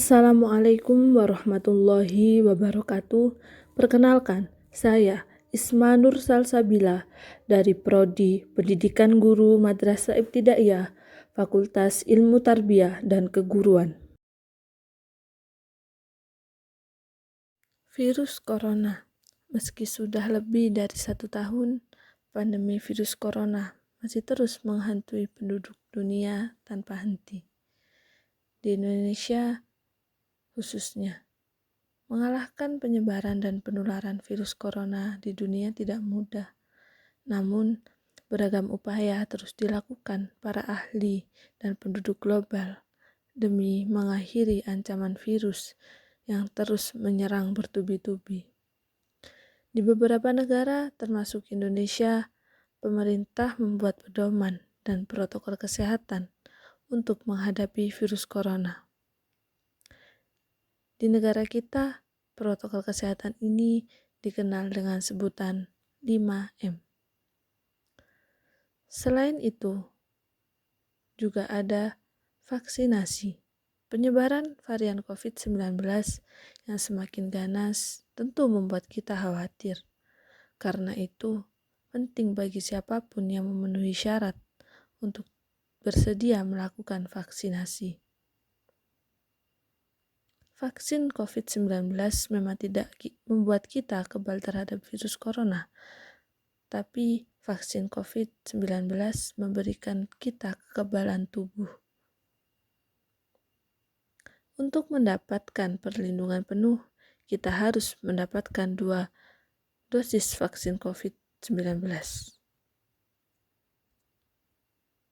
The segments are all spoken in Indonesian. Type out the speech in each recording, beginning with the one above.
Assalamualaikum warahmatullahi wabarakatuh. Perkenalkan, saya Isma Nur Salsabila dari Prodi Pendidikan Guru Madrasah Ibtidaiyah, Fakultas Ilmu Tarbiyah dan Keguruan. Virus Corona. Meski sudah lebih dari 1 tahun, pandemi virus corona masih terus menghantui penduduk dunia tanpa henti. Di Indonesia khususnya, mengalahkan penyebaran dan penularan virus corona di dunia tidak mudah. Namun, beragam upaya terus dilakukan para ahli dan penduduk global demi mengakhiri ancaman virus yang terus menyerang bertubi-tubi. Di beberapa negara, termasuk Indonesia, pemerintah membuat pedoman dan protokol kesehatan untuk menghadapi virus corona. Di negara kita, protokol kesehatan ini dikenal dengan sebutan 5M. Selain itu, juga ada vaksinasi. Penyebaran varian COVID-19 yang semakin ganas tentu membuat kita khawatir. Karena itu, penting bagi siapapun yang memenuhi syarat untuk bersedia melakukan vaksinasi. Vaksin COVID-19 memang tidak membuat kita kebal terhadap virus corona, tapi vaksin COVID-19 memberikan kita kekebalan tubuh. Untuk mendapatkan perlindungan penuh, kita harus mendapatkan 2 dosis vaksin COVID-19.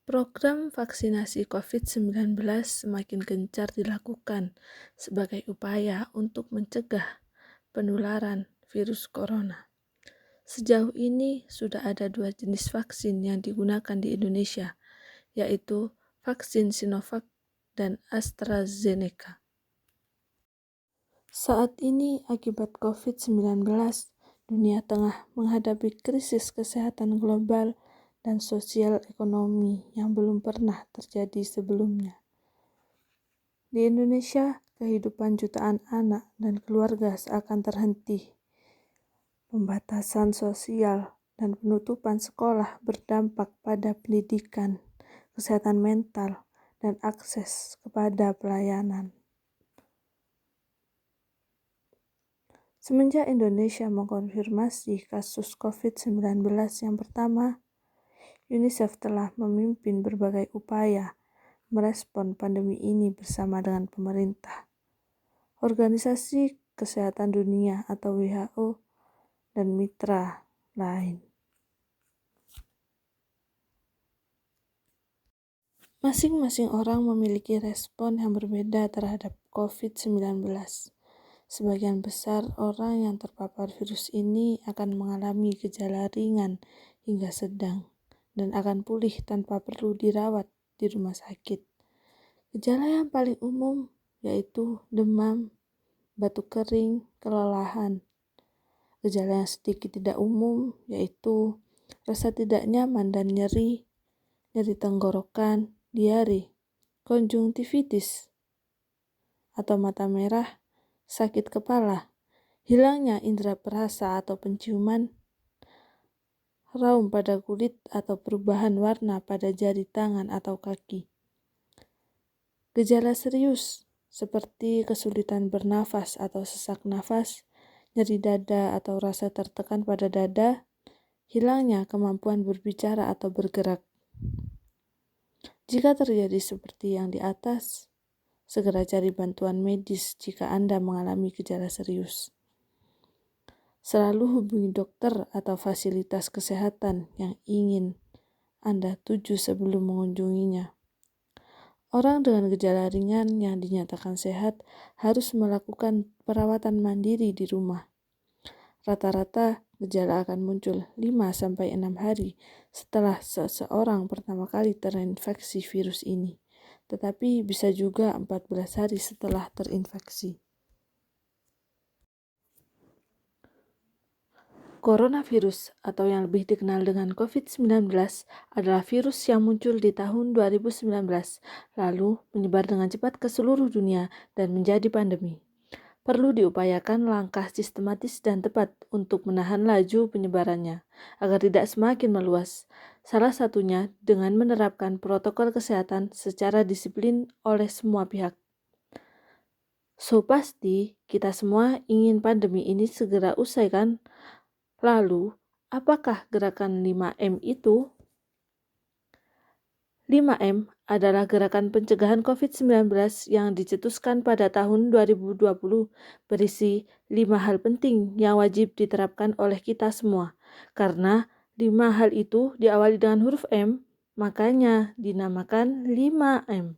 Program vaksinasi COVID-19 semakin gencar dilakukan sebagai upaya untuk mencegah penularan virus corona. Sejauh ini sudah ada 2 jenis vaksin yang digunakan di Indonesia, yaitu vaksin Sinovac dan AstraZeneca. Saat ini akibat COVID-19, dunia tengah menghadapi krisis kesehatan global dan sosial ekonomi yang belum pernah terjadi sebelumnya. Di Indonesia, kehidupan jutaan anak dan keluarga seakan terhenti. Pembatasan sosial dan penutupan sekolah berdampak pada pendidikan, kesehatan mental, dan akses kepada pelayanan. Semenjak Indonesia mengkonfirmasi kasus COVID-19 yang pertama, UNICEF telah memimpin berbagai upaya merespon pandemi ini bersama dengan pemerintah, Organisasi Kesehatan Dunia atau WHO, dan mitra lain. Masing-masing orang memiliki respon yang berbeda terhadap COVID-19. Sebagian besar orang yang terpapar virus ini akan mengalami gejala ringan hingga sedang dan akan pulih tanpa perlu dirawat di rumah sakit. Gejala yang paling umum yaitu demam, batuk kering, kelelahan. Gejala yang sedikit tidak umum yaitu rasa tidak nyaman dan nyeri tenggorokan, diare, konjungtivitis atau mata merah, sakit kepala, hilangnya indera perasa atau penciuman, raum pada kulit atau perubahan warna pada jari tangan atau kaki. Gejala serius seperti kesulitan bernafas atau sesak nafas, nyeri dada atau rasa tertekan pada dada, hilangnya kemampuan berbicara atau bergerak. Jika terjadi seperti yang di atas, segera cari bantuan medis jika Anda mengalami gejala serius. Selalu hubungi dokter atau fasilitas kesehatan yang ingin Anda tuju sebelum mengunjunginya. Orang dengan gejala ringan yang dinyatakan sehat harus melakukan perawatan mandiri di rumah. Rata-rata gejala akan muncul 5-6 hari setelah seseorang pertama kali terinfeksi virus ini, tetapi bisa juga 14 hari setelah terinfeksi. Coronavirus atau yang lebih dikenal dengan COVID-19 adalah virus yang muncul di tahun 2019, lalu menyebar dengan cepat ke seluruh dunia dan menjadi pandemi. Perlu diupayakan langkah sistematis dan tepat untuk menahan laju penyebarannya, agar tidak semakin meluas. Salah satunya dengan menerapkan protokol kesehatan secara disiplin oleh semua pihak. Pasti kita semua ingin pandemi ini segera usai kan? Lalu, apakah gerakan 5M itu? 5M adalah gerakan pencegahan COVID-19 yang dicetuskan pada tahun 2020, berisi 5 hal penting yang wajib diterapkan oleh kita semua. Karena 5 hal itu diawali dengan huruf M, makanya dinamakan 5M.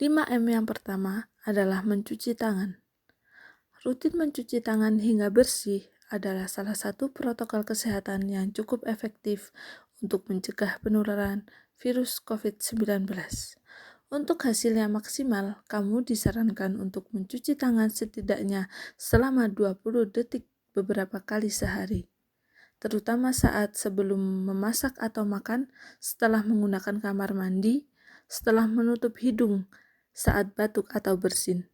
5M yang pertama adalah mencuci tangan. Rutin mencuci tangan hingga bersih adalah salah satu protokol kesehatan yang cukup efektif untuk mencegah penularan virus COVID-19. Untuk hasil yang maksimal, kamu disarankan untuk mencuci tangan setidaknya selama 20 detik beberapa kali sehari, terutama saat sebelum memasak atau makan, setelah menggunakan kamar mandi, setelah menutup hidung, saat batuk atau bersin.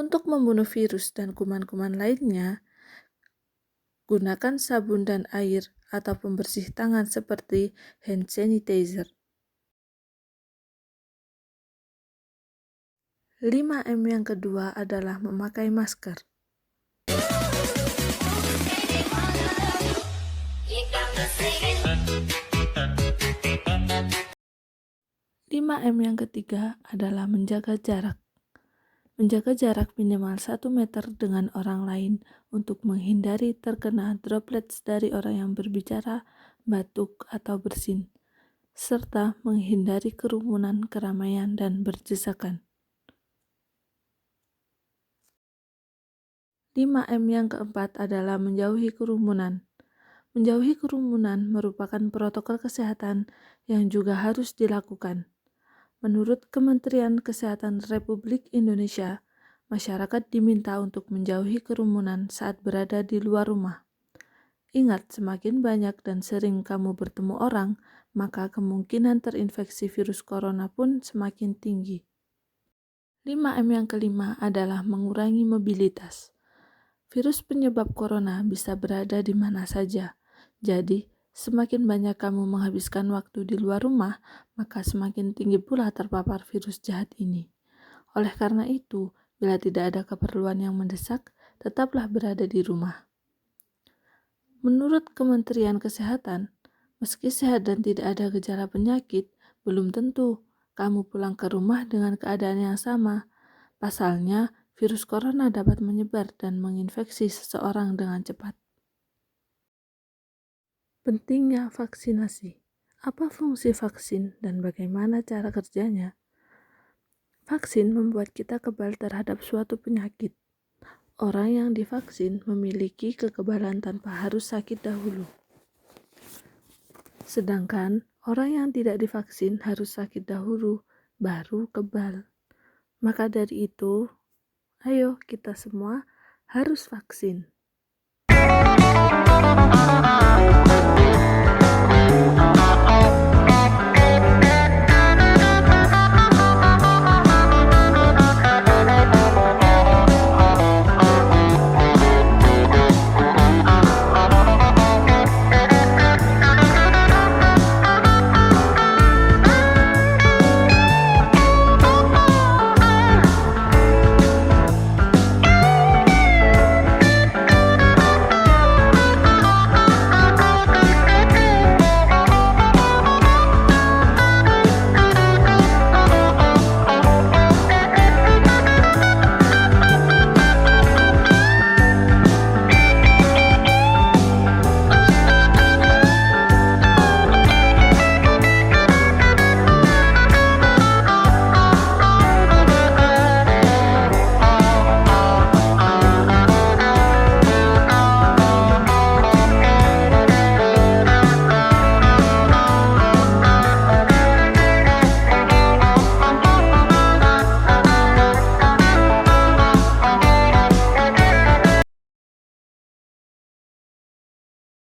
Untuk membunuh virus dan kuman-kuman lainnya, gunakan sabun dan air atau pembersih tangan seperti hand sanitizer. 5M yang kedua adalah memakai masker. 5M yang ketiga adalah menjaga jarak. Menjaga jarak minimal 1 meter dengan orang lain untuk menghindari terkena droplets dari orang yang berbicara, batuk, atau bersin, serta menghindari kerumunan, keramaian, dan berdesakan. 5M yang keempat adalah menjauhi kerumunan. Menjauhi kerumunan merupakan protokol kesehatan yang juga harus dilakukan. Menurut Kementerian Kesehatan Republik Indonesia, masyarakat diminta untuk menjauhi kerumunan saat berada di luar rumah. Ingat, semakin banyak dan sering kamu bertemu orang, maka kemungkinan terinfeksi virus corona pun semakin tinggi. 5M yang kelima adalah mengurangi mobilitas. Virus penyebab corona bisa berada di mana saja. Jadi, semakin banyak kamu menghabiskan waktu di luar rumah, maka semakin tinggi pula terpapar virus jahat ini. Oleh karena itu, bila tidak ada keperluan yang mendesak, tetaplah berada di rumah. Menurut Kementerian Kesehatan, meski sehat dan tidak ada gejala penyakit, belum tentu kamu pulang ke rumah dengan keadaan yang sama. Pasalnya, virus corona dapat menyebar dan menginfeksi seseorang dengan cepat. Pentingnya vaksinasi. Apa fungsi vaksin dan bagaimana cara kerjanya? Vaksin membuat kita kebal terhadap suatu penyakit. Orang yang divaksin memiliki kekebalan tanpa harus sakit dahulu. Sedangkan orang yang tidak divaksin harus sakit dahulu, baru kebal. Maka dari itu, ayo kita semua harus vaksin.